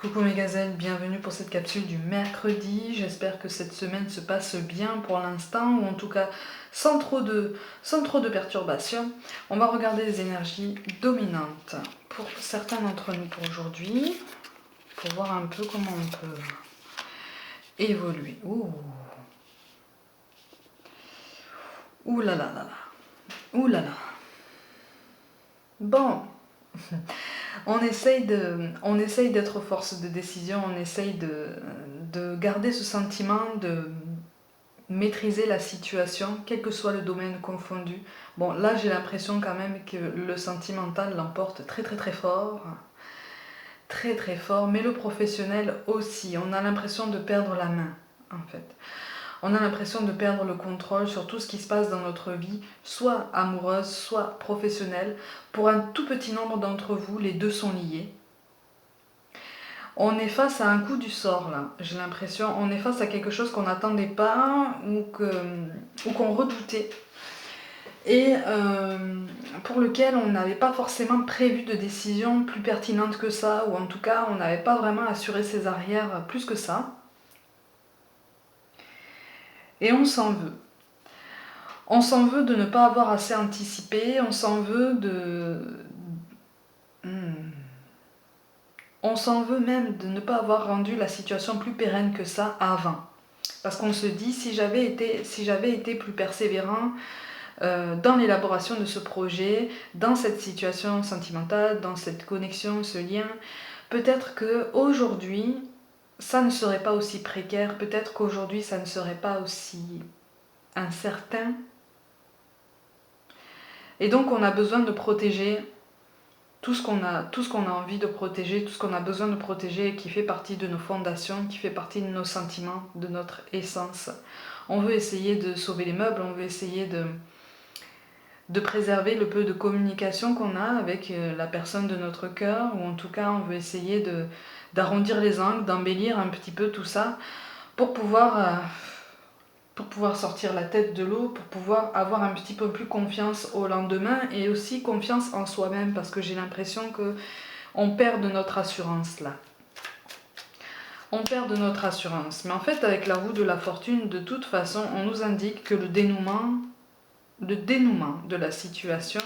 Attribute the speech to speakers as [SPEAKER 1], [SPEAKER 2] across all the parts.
[SPEAKER 1] Coucou mes gazelles, bienvenue pour cette capsule du mercredi. J'espère que cette semaine se passe bien pour l'instant, ou en tout cas sans trop de perturbations. On va regarder les énergies dominantes pour certains d'entre nous pour aujourd'hui, pour voir un peu comment on peut évoluer. Ouh là là là là. Ouh là là. Bon. On essaye d'être force de décision, on essaye de garder ce sentiment de maîtriser la situation, quel que soit le domaine confondu. Bon, là j'ai l'impression quand même que le sentimental l'emporte très très très fort. Très très fort, mais le professionnel aussi. On a l'impression de perdre la main, en fait. On a l'impression de perdre le contrôle sur tout ce qui se passe dans notre vie, soit amoureuse, soit professionnelle. Pour un tout petit nombre d'entre vous, les deux sont liés. On est face à un coup du sort, là, j'ai l'impression. On est face à quelque chose qu'on n'attendait pas ou qu'on redoutait. Et pour lequel on n'avait pas forcément prévu de décision plus pertinente que ça, ou en tout cas, on n'avait pas vraiment assuré ses arrières plus que ça. Et on s'en veut. On s'en veut de ne pas avoir assez anticipé, on s'en veut On s'en veut même de ne pas avoir rendu la situation plus pérenne que ça avant. Parce qu'on se dit, si j'avais été plus persévérant dans l'élaboration de ce projet, dans cette situation sentimentale, dans cette connexion, ce lien, peut-être qu'aujourd'hui, ça ne serait pas aussi précaire, peut-être qu'aujourd'hui, ça ne serait pas aussi incertain. Et donc, on a besoin de protéger tout ce qu'on a envie de protéger, tout ce qu'on a besoin de protéger, qui fait partie de nos fondations, qui fait partie de nos sentiments, de notre essence. On veut essayer de sauver les meubles, on veut essayer de préserver le peu de communication qu'on a avec la personne de notre cœur, ou en tout cas on veut essayer d'arrondir les angles, d'embellir un petit peu tout ça pour pouvoir sortir la tête de l'eau, pour pouvoir avoir un petit peu plus confiance au lendemain et aussi confiance en soi-même, parce que j'ai l'impression qu'on perd de notre assurance là. On perd de notre assurance. Mais en fait, avec la roue de la fortune, de toute façon, on nous indique que le dénouement de la situation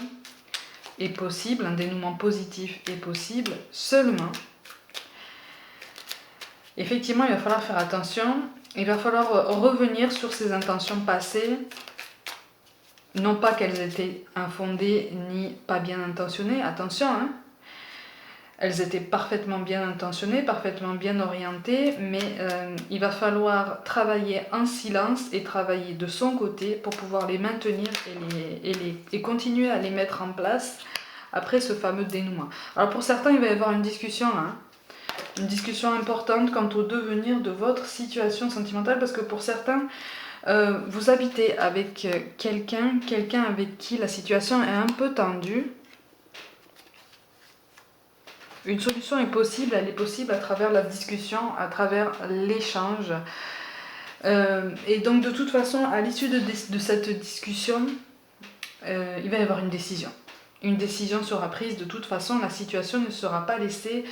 [SPEAKER 1] est possible, un dénouement positif est possible, seulement, effectivement, il va falloir faire attention. Il va falloir revenir sur ses intentions passées, non pas qu'elles étaient infondées ni pas bien intentionnées, attention, hein. Elles étaient parfaitement bien intentionnées, parfaitement bien orientées, mais il va falloir travailler en silence et travailler de son côté pour pouvoir les maintenir et continuer à les mettre en place après ce fameux dénouement. Alors pour certains, il va y avoir une discussion là, hein. Une discussion importante quant au devenir de votre situation sentimentale, parce que pour certains, vous habitez avec quelqu'un avec qui la situation est un peu tendue. Une solution est possible, elle est possible à travers la discussion, à travers l'échange. Et donc de toute façon, à l'issue de cette discussion, il va y avoir une décision. Une décision sera prise, de toute façon, la situation ne sera pas laissée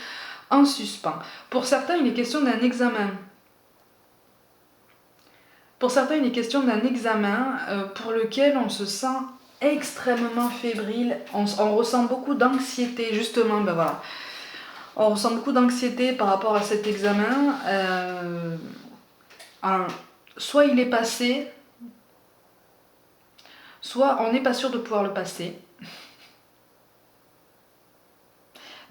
[SPEAKER 1] en suspens. Pour certains, il est question d'un examen. Pour certains, il est question d'un examen pour lequel on se sent extrêmement fébrile, on ressent beaucoup d'anxiété, justement, ben voilà. On ressent beaucoup d'anxiété par rapport à cet examen. Alors, soit il est passé, soit on n'est pas sûr de pouvoir le passer.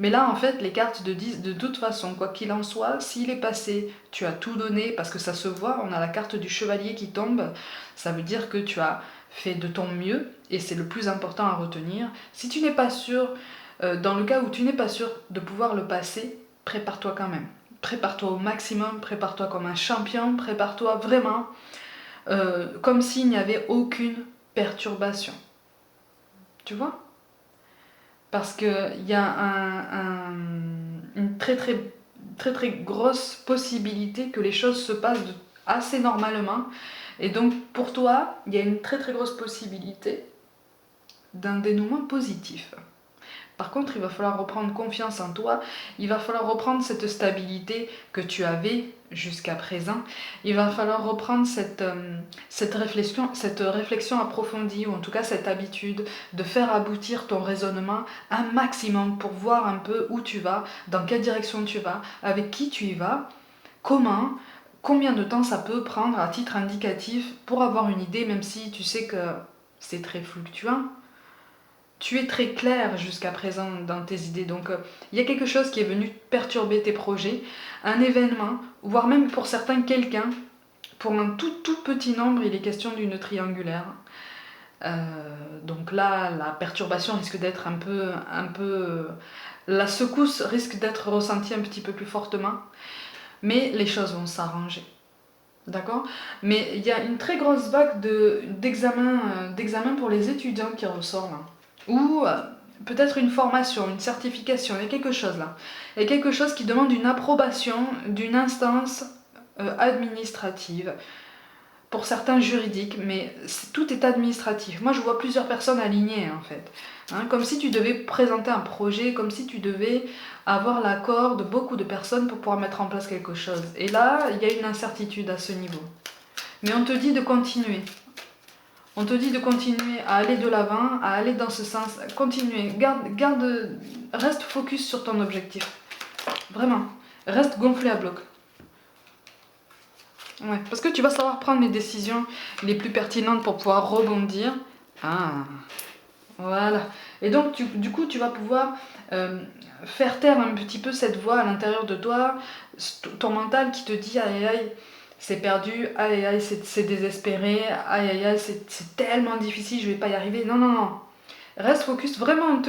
[SPEAKER 1] Mais là, en fait, les cartes disent de toute façon, quoi qu'il en soit, s'il est passé, tu as tout donné, parce que ça se voit, on a la carte du chevalier qui tombe, ça veut dire que tu as fait de ton mieux, et c'est le plus important à retenir. Si tu n'es pas sûr, dans le cas où tu n'es pas sûr de pouvoir le passer, prépare-toi quand même. Prépare-toi au maximum, prépare-toi comme un champion, prépare-toi vraiment comme s'il n'y avait aucune perturbation. Tu vois ? Parce qu'il y a une très très grosse possibilité que les choses se passent assez normalement. Et donc pour toi, il y a une très très grosse possibilité d'un dénouement positif. Par contre, il va falloir reprendre confiance en toi, il va falloir reprendre cette stabilité que tu avais jusqu'à présent, il va falloir reprendre cette réflexion approfondie, ou en tout cas cette habitude de faire aboutir ton raisonnement un maximum pour voir un peu où tu vas, dans quelle direction tu vas, avec qui tu y vas, comment, combien de temps ça peut prendre à titre indicatif pour avoir une idée, même si tu sais que c'est très fluctuant. Tu es très clair jusqu'à présent dans tes idées, donc il y a quelque chose qui est venu perturber tes projets, un événement, voire même pour certains quelqu'un. Pour un tout petit nombre, il est question d'une triangulaire. Donc là, la perturbation risque d'être la secousse risque d'être ressentie un petit peu plus fortement, mais les choses vont s'arranger. D'accord? Mais il y a une très grosse vague d'examen pour les étudiants qui ressort là. Ou peut-être une formation, une certification, il y a quelque chose là. Il y a quelque chose qui demande une approbation d'une instance administrative, pour certains juridiques, mais tout est administratif. Moi je vois plusieurs personnes alignées en fait. Hein, comme si tu devais présenter un projet, comme si tu devais avoir l'accord de beaucoup de personnes pour pouvoir mettre en place quelque chose. Et là, il y a une incertitude à ce niveau. Mais on te dit de continuer. On te dit de continuer à aller de l'avant, à aller dans ce sens. Continuer. Reste focus sur ton objectif. Vraiment. Reste gonflé à bloc. Ouais, parce que tu vas savoir prendre les décisions les plus pertinentes pour pouvoir rebondir. Ah, voilà. Et donc, du coup, tu vas pouvoir faire taire un petit peu cette voix à l'intérieur de toi, ton mental qui te dit aïe aïe, c'est perdu, aïe aïe, c'est désespéré, aïe aïe aïe, c'est tellement difficile, je vais pas y arriver. Non, non, non. Reste focus. Vraiment, on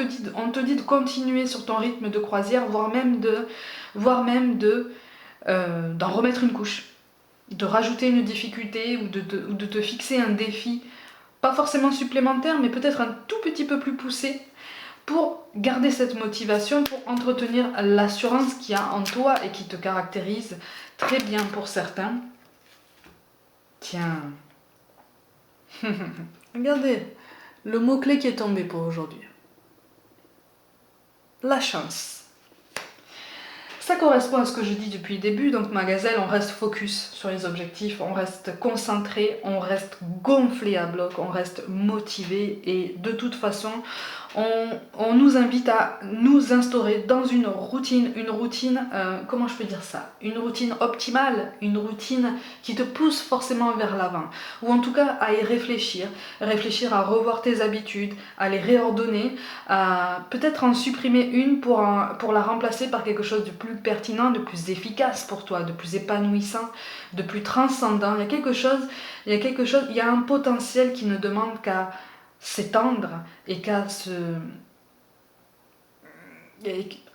[SPEAKER 1] te dit de continuer sur ton rythme de croisière, voire même d'en remettre une couche, de rajouter une difficulté ou de te fixer un défi, pas forcément supplémentaire, mais peut-être un tout petit peu plus poussé, pour garder cette motivation, pour entretenir l'assurance qu'il y a en toi et qui te caractérise très bien pour certains. Tiens, regardez, le mot-clé qui est tombé pour aujourd'hui. La chance. Ça correspond à ce que je dis depuis le début, donc ma gazelle, on reste focus sur les objectifs, on reste concentré, on reste gonflé à bloc, on reste motivé, et de toute façon, on nous invite à nous instaurer dans une routine, comment je peux dire ça, une routine optimale, une routine qui te pousse forcément vers l'avant, ou en tout cas à y réfléchir à revoir tes habitudes, à les réordonner, à peut-être en supprimer une pour la remplacer par quelque chose de plus pertinent, de plus efficace pour toi, de plus épanouissant, de plus transcendant. Il y a un potentiel qui ne demande qu'à s'étendre et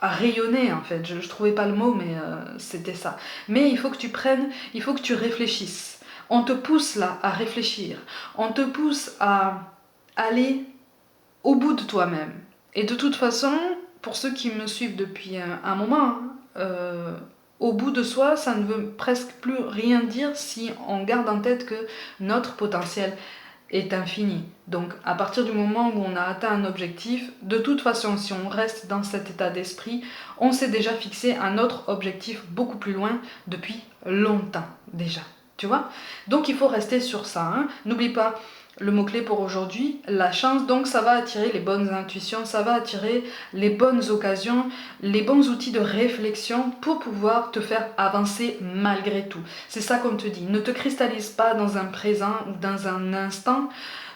[SPEAKER 1] à rayonner en fait. Je trouvais pas le mot, mais c'était ça. Mais il faut que tu réfléchisses. On te pousse là à réfléchir. On te pousse à aller au bout de toi-même. Et de toute façon, pour ceux qui me suivent depuis un moment, au bout de soi, ça ne veut presque plus rien dire si on garde en tête que notre potentiel est infini. Donc à partir du moment où on a atteint un objectif, de toute façon, si on reste dans cet état d'esprit, on s'est déjà fixé un autre objectif beaucoup plus loin depuis longtemps déjà. Tu vois? Donc il faut rester sur ça. Hein. N'oublie pas le mot-clé pour aujourd'hui, la chance. Donc ça va attirer les bonnes intuitions, ça va attirer les bonnes occasions, les bons outils de réflexion pour pouvoir te faire avancer malgré tout. C'est ça qu'on te dit. Ne te cristallise pas dans un présent ou dans un instant.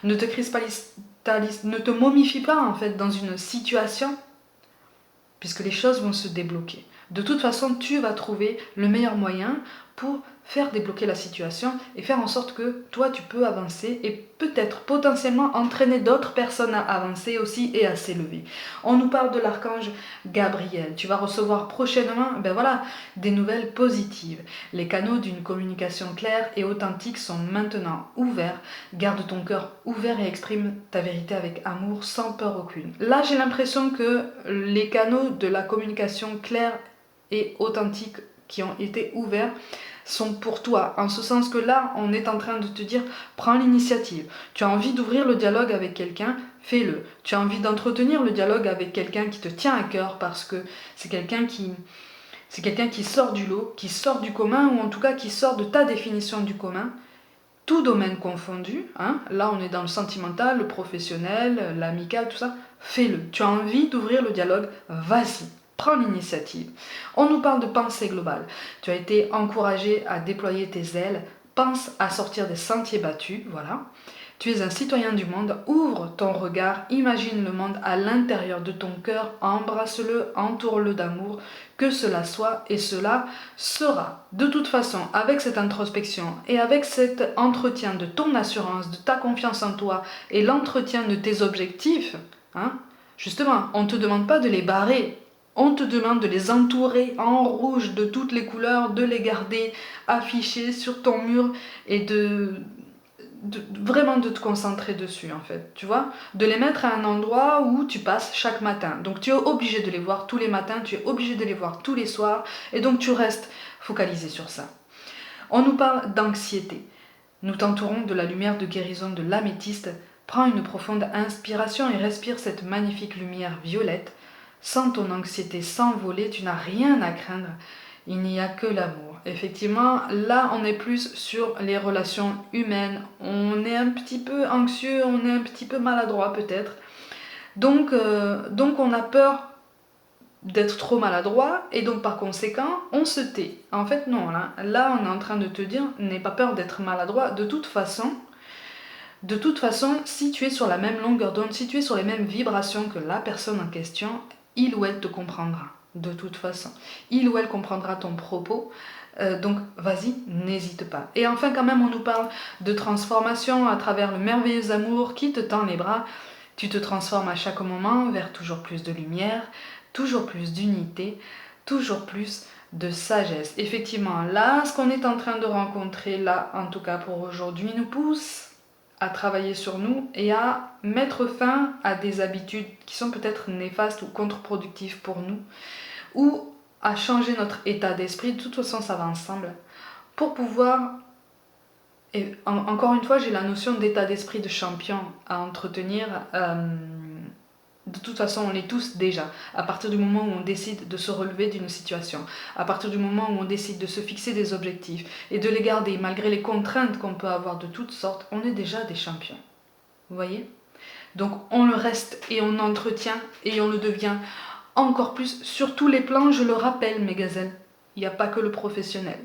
[SPEAKER 1] Ne te momifie pas en fait dans une situation, puisque les choses vont se débloquer. De toute façon, tu vas trouver le meilleur moyen pour faire débloquer la situation et faire en sorte que toi tu peux avancer et peut-être potentiellement entraîner d'autres personnes à avancer aussi et à s'élever. On nous parle de l'archange Gabriel. Tu vas recevoir prochainement des nouvelles positives. Les canaux d'une communication claire et authentique sont maintenant ouverts. Garde ton cœur ouvert et exprime ta vérité avec amour sans peur aucune. Là, j'ai l'impression que les canaux de la communication claire et authentique qui ont été ouverts sont pour toi. En ce sens que là, on est en train de te dire, prends l'initiative. Tu as envie d'ouvrir le dialogue avec quelqu'un, fais-le. Tu as envie d'entretenir le dialogue avec quelqu'un qui te tient à cœur parce que c'est quelqu'un qui sort du lot, qui sort du commun, ou en tout cas qui sort de ta définition du commun, tout domaine confondu, hein. Là on est dans le sentimental, le professionnel, l'amical, tout ça, fais-le. Tu as envie d'ouvrir le dialogue, vas-y, prends l'initiative. On nous parle de pensée globale. Tu as été encouragé à déployer tes ailes, pense à sortir des sentiers battus, voilà. Tu es un citoyen du monde, ouvre ton regard, imagine le monde à l'intérieur de ton cœur, embrasse-le, entoure-le d'amour, que cela soit et cela sera. De toute façon, avec cette introspection et avec cet entretien de ton assurance, de ta confiance en toi et l'entretien de tes objectifs, hein, justement, on ne te demande pas de les barrer, on te demande de les entourer en rouge de toutes les couleurs, de les garder affichés sur ton mur et vraiment de te concentrer dessus en fait, tu vois, de les mettre à un endroit où tu passes chaque matin. Donc tu es obligé de les voir tous les matins, tu es obligé de les voir tous les soirs, et donc tu restes focalisé sur ça. On nous parle d'anxiété. Nous t'entourons de la lumière de guérison de l'améthyste. Prends une profonde inspiration et respire cette magnifique lumière violette. Sens ton anxiété s'envoler, tu n'as rien à craindre. Il n'y a que l'amour. Effectivement, là, on est plus sur les relations humaines. On est un petit peu anxieux, on est un petit peu maladroit peut-être. Donc on a peur d'être trop maladroit et donc par conséquent, on se tait. En fait, non. Là, on est en train de te dire, n'aie pas peur d'être maladroit. De toute façon, si tu es sur la même longueur d'onde, si tu es sur les mêmes vibrations que la personne en question, il ou elle te comprendra. De toute façon, il ou elle comprendra ton propos, donc vas-y, n'hésite pas. Et enfin quand même on nous parle de transformation à travers le merveilleux amour qui te tend les bras. Tu te transformes à chaque moment vers toujours plus de lumière, toujours plus d'unité, toujours plus de sagesse. Effectivement, là, ce qu'on est en train de rencontrer, là, en tout cas pour aujourd'hui, nous pousse à travailler sur nous et à mettre fin à des habitudes qui sont peut-être néfastes ou contre-productives pour nous, ou à changer notre état d'esprit. De toute façon, ça va ensemble, pour pouvoir, et encore une fois, j'ai la notion d'état d'esprit de champion à entretenir. De toute façon, on l'est tous déjà. À partir du moment où on décide de se relever d'une situation, à partir du moment où on décide de se fixer des objectifs et de les garder malgré les contraintes qu'on peut avoir de toutes sortes, on est déjà des champions. Vous voyez ? Donc on le reste et on entretient et on le devient encore plus sur tous les plans. Je le rappelle, mes gazelles, il n'y a pas que le professionnel.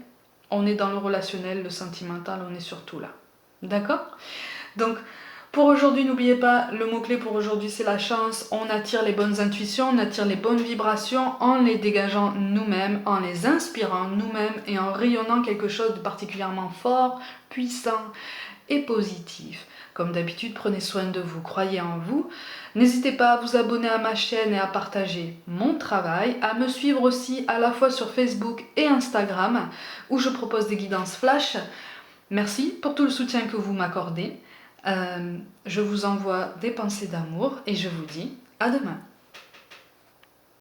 [SPEAKER 1] On est dans le relationnel, le sentimental, on est surtout là. D'accord ? Donc pour aujourd'hui, n'oubliez pas, le mot-clé pour aujourd'hui, c'est la chance. On attire les bonnes intuitions, on attire les bonnes vibrations en les dégageant nous-mêmes, en les inspirant nous-mêmes et en rayonnant quelque chose de particulièrement fort, puissant et positif. Comme d'habitude, prenez soin de vous, croyez en vous. N'hésitez pas à vous abonner à ma chaîne et à partager mon travail, à me suivre aussi à la fois sur Facebook et Instagram, où je propose des guidances flash. Merci pour tout le soutien que vous m'accordez. Je vous envoie des pensées d'amour et je vous dis à demain.